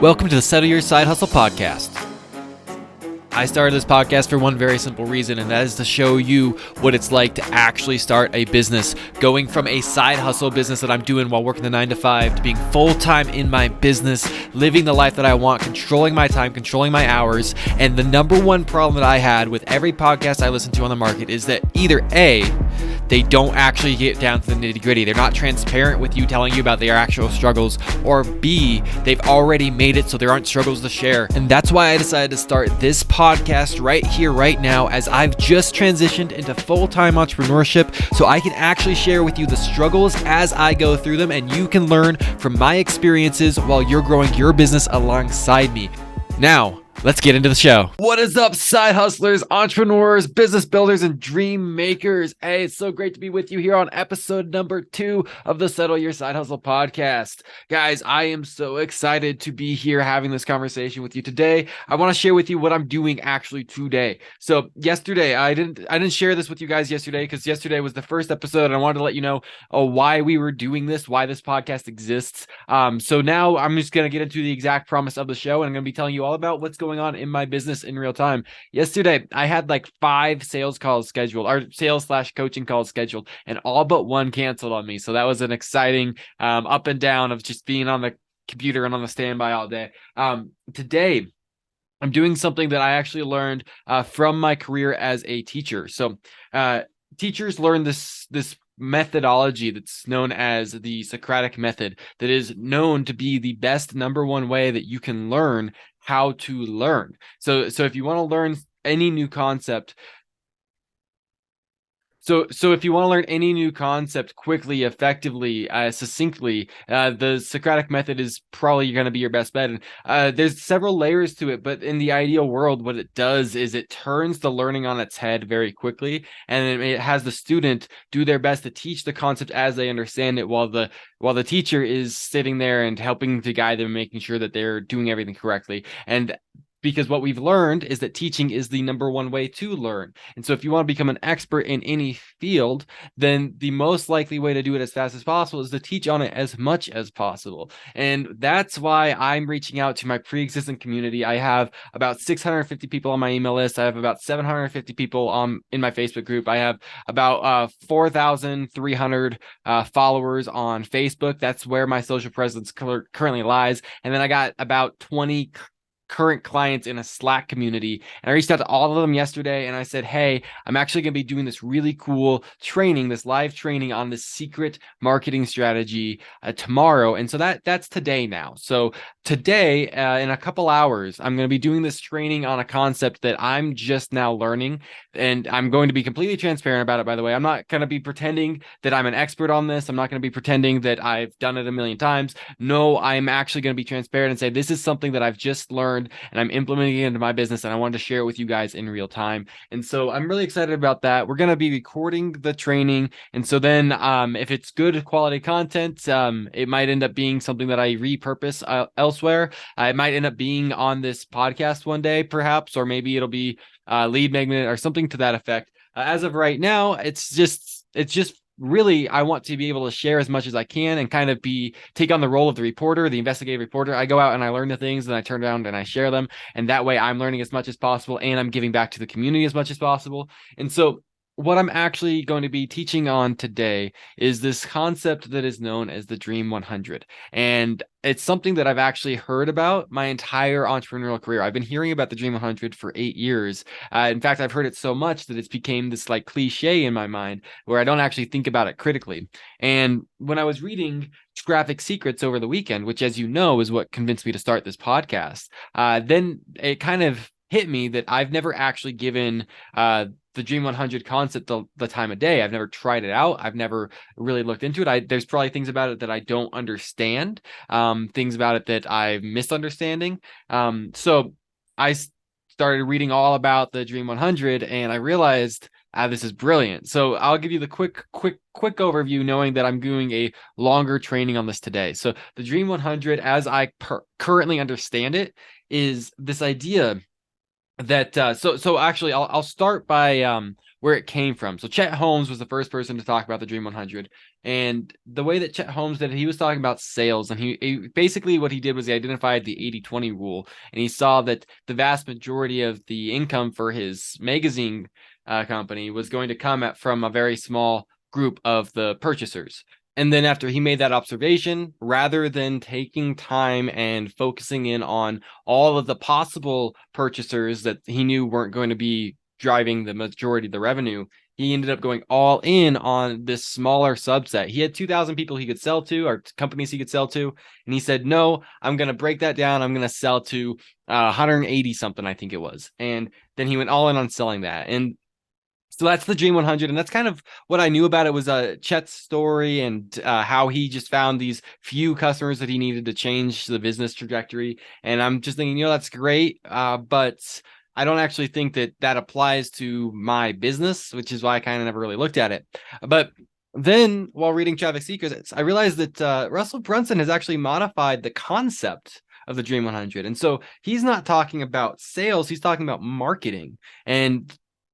Welcome to the Settle Your Side Hustle podcast. I started this podcast for one very simple reason, and that is to show you what it's like to actually start a business, going from a side hustle business that I'm doing while working the 9 to 5 to being full-time in my business, living the life that I want, controlling my time, controlling my hours. And the number one problem that I had with every podcast I listen to on the market is that either A, they don't actually get down to the nitty-gritty. They're not transparent with you, telling you about their actual struggles, or B, they've already made it so there aren't struggles to share. And that's why I decided to start this podcast right here, right now, as I've just transitioned into full-time entrepreneurship, so I can actually share with you the struggles as I go through them, and you can learn from my experiences while you're growing your business alongside me. Now, let's get into the show. What is up, side hustlers, entrepreneurs, business builders, and dream makers? Hey, it's so great to be with you here on episode number 2 of the Settle Your Side Hustle podcast. Guys, I am so excited to be here having this conversation with you today. I want to share with you what I'm doing actually today. So yesterday, I didn't share this with you guys yesterday because yesterday was the first episode, and I wanted to let you know why we were doing this, why this podcast exists. So now I'm just going to get into the exact promise of the show, and I'm going to be telling you all about what's going on in my business in real time. Yesterday, I had like 5 sales calls scheduled, or sales/coaching calls scheduled, and all but one canceled on me. So that was an exciting up and down of just being on the computer and on the standby all day. Today, I'm doing something that I actually learned from my career as a teacher. So teachers learn this methodology that's known as the Socratic method, that is known to be the best number one way that you can learn how to learn. So if you want to learn any new concept, So if you want to learn any new concept quickly, effectively, succinctly, the Socratic method is probably going to be your best bet. And there's several layers to it, but in the ideal world, what it does is it turns the learning on its head very quickly, and it has the student do their best to teach the concept as they understand it, while the teacher is sitting there and helping to guide them, making sure that they're doing everything correctly. And because what we've learned is that teaching is the number one way to learn. And so if you want to become an expert in any field, then the most likely way to do it as fast as possible is to teach on it as much as possible. And that's why I'm reaching out to my pre-existing community. I have about 650 people on my email list. I have about 750 people in my Facebook group. I have about 4,300 followers on Facebook. That's where my social presence currently lies. And then I got about 20 current clients in a Slack community, and I reached out to all of them yesterday, and I said, hey, I'm actually going to be doing this really cool training, this live training on this secret marketing strategy tomorrow. And so that's today now. So today, in a couple hours, I'm going to be doing this training on a concept that I'm just now learning, and I'm going to be completely transparent about it, by the way. I'm not going to be pretending that I'm an expert on this. I'm not going to be pretending that I've done it a million times. No, I'm actually going to be transparent and say, this is something that I've just learned and I'm implementing it into my business, and I wanted to share it with you guys in real time. And so I'm really excited about that. We're going to be recording the training. And so then if it's good quality content, it might end up being something that I repurpose elsewhere. It might end up being on this podcast one day, perhaps, or maybe it'll be lead magnet or something to that effect. As of right now, it's just really, I want to be able to share as much as I can and kind of take on the role of the reporter, the investigative reporter. I go out and I learn the things, and I turn around and I share them. And that way I'm learning as much as possible, and I'm giving back to the community as much as possible. And so what I'm actually going to be teaching on today is this concept that is known as the Dream 100. And it's something that I've actually heard about my entire entrepreneurial career. I've been hearing about the Dream 100 for 8 years. In fact, I've heard it so much that it's became this like cliche in my mind where I don't actually think about it critically. And when I was reading Graphic Secrets over the weekend, which, as you know, is what convinced me to start this podcast, then it kind of hit me that I've never actually given the Dream 100 concept the time of day. I've never tried it out. I've never really looked into it. There's probably things about it that I don't understand, things about it that I'm misunderstanding. So I started reading all about the Dream 100, and I realized this is brilliant. So I'll give you the quick overview, knowing that I'm doing a longer training on this today. So the Dream 100, as I currently understand it, is this idea that so actually I'll start by where it came from. So Chet Holmes was the first person to talk about the Dream 100. And the way that Chet Holmes did it, he was talking about sales. And he basically what he did was he identified the 80-20 rule. And he saw that the vast majority of the income for his magazine company was going to come from a very small group of the purchasers. And then after he made that observation, rather than taking time and focusing in on all of the possible purchasers that he knew weren't going to be driving the majority of the revenue, he ended up going all in on this smaller subset. He had 2,000 people he could sell to, or companies he could sell to. And he said, no, I'm going to break that down. I'm going to sell to 180 something, I think it was. And then he went all in on selling that. And so that's the Dream 100, and that's kind of what I knew about it was Chet's story and how he just found these few customers that he needed to change the business trajectory. And I'm just thinking, that's great, but I don't actually think that that applies to my business, which is why I kind of never really looked at it. But then while reading Traffic Secrets, I realized that Russell Brunson has actually modified the concept of the Dream 100. And so he's not talking about sales, he's talking about marketing. And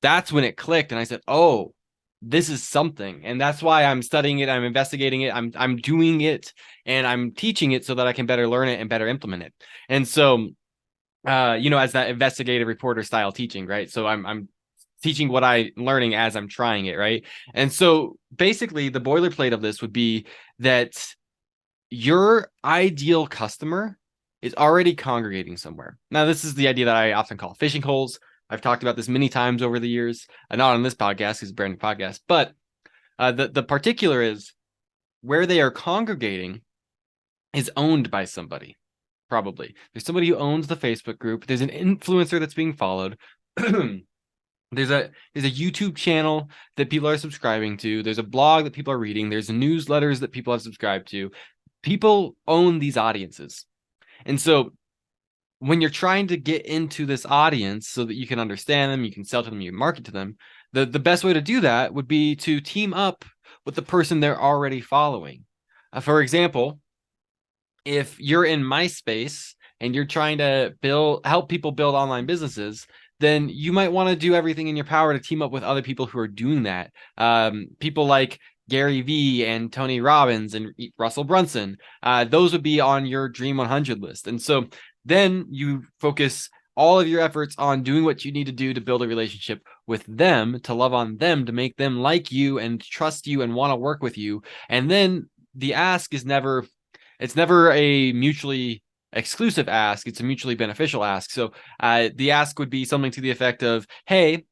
that's when it clicked. And I said, oh, this is something. And that's why I'm studying it. I'm investigating it. I'm doing it, and I'm teaching it so that I can better learn it and better implement it. And so, as that investigative reporter style teaching, right? So I'm teaching what I'm learning as I'm trying it, right? And so basically the boilerplate of this would be that your ideal customer is already congregating somewhere. Now, this is the idea that I often call fishing holes. I've talked about this many times over the years, not on this podcast because it's a brand new podcast, but the particular is where they are congregating is owned by somebody. Probably there's somebody who owns the Facebook group. There's an influencer that's being followed. There's a YouTube channel that people are subscribing to. There's a blog that people are reading. There's newsletters that people have subscribed to. People own these audiences, and so when you're trying to get into this audience so that you can understand them, you can sell to them, you can market to them, the best way to do that would be to team up with the person they're already following. For example, if you're in MySpace and you're trying to help people build online businesses, then you might want to do everything in your power to team up with other people who are doing that. People like Gary Vee and Tony Robbins and Russell Brunson, those would be on your Dream 100 list. And so then you focus all of your efforts on doing what you need to do to build a relationship with them, to love on them, to make them like you and trust you and want to work with you. And then the ask is never a mutually exclusive ask. It's a mutually beneficial ask. So the ask would be something to the effect of, hey,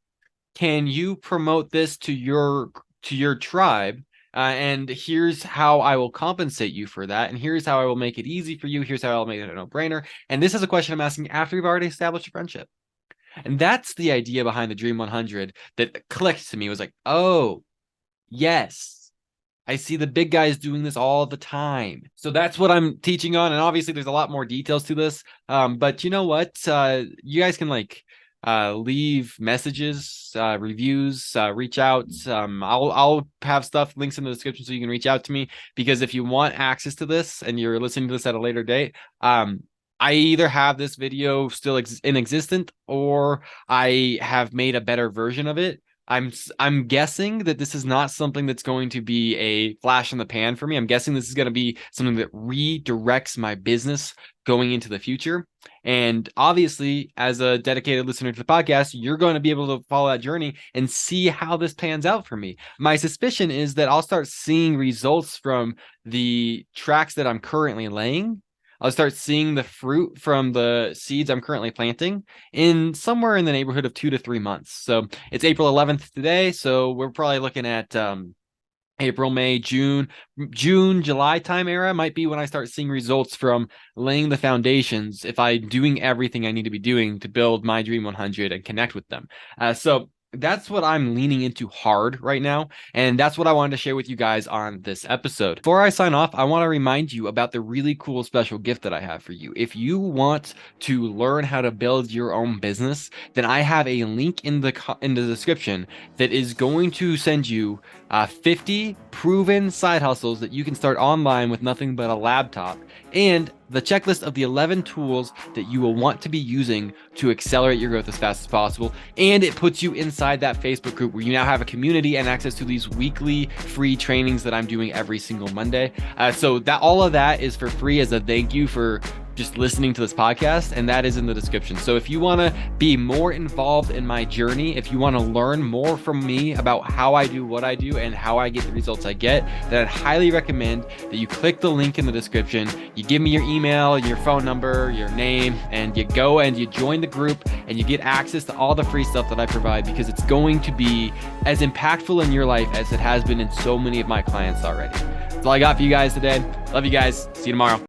can you promote this to your tribe? And here's how I will compensate you for that. And here's how I will make it easy for you. Here's how I'll make it a no-brainer. And this is a question I'm asking after we've already established a friendship. And that's the idea behind the Dream 100 that clicked to me. It was like, oh, yes, I see the big guys doing this all the time. So that's what I'm teaching on. And obviously there's a lot more details to this. But you know what? You guys can leave messages, reviews, reach out. I'll have links in the description so you can reach out to me, because if you want access to this and you're listening to this at a later date, I either have this video still in existence or I have made a better version of it. I'm guessing that this is not something that's going to be a flash in the pan for me. I'm guessing this is going to be something that redirects my business going into the future. And obviously, as a dedicated listener to the podcast, you're going to be able to follow that journey and see how this pans out for me. My suspicion is that I'll start seeing results from the tracks that I'm currently laying. I'll start seeing the fruit from the seeds I'm currently planting in somewhere in the neighborhood of 2 to 3 months. So it's April 11th today. So we're probably looking at April, May, June, July time era might be when I start seeing results from laying the foundations if I'm doing everything I need to be doing to build my Dream 100 and connect with them. So that's what I'm leaning into hard right now. And that's what I wanted to share with you guys on this episode. Before I sign off, I want to remind you about the really cool special gift that I have for you. If you want to learn how to build your own business, then I have a link in the description that is going to send you 50 proven side hustles that you can start online with nothing but a laptop. And the checklist of the 11 tools that you will want to be using to accelerate your growth as fast as possible. And it puts you inside that Facebook group where you now have a community and access to these weekly free trainings that I'm doing every single Monday. So that all of that is for free as a thank you for just listening to this podcast, and that is in the description. So if you want to be more involved in my journey, if you want to learn more from me about how I do what I do and how I get the results I get, then I'd highly recommend that you click the link in the description, you give me your email, your phone number, your name, and you go and you join the group and you get access to all the free stuff that I provide, because it's going to be as impactful in your life as it has been in so many of my clients already. That's all I got for you guys today. Love you guys. See you tomorrow.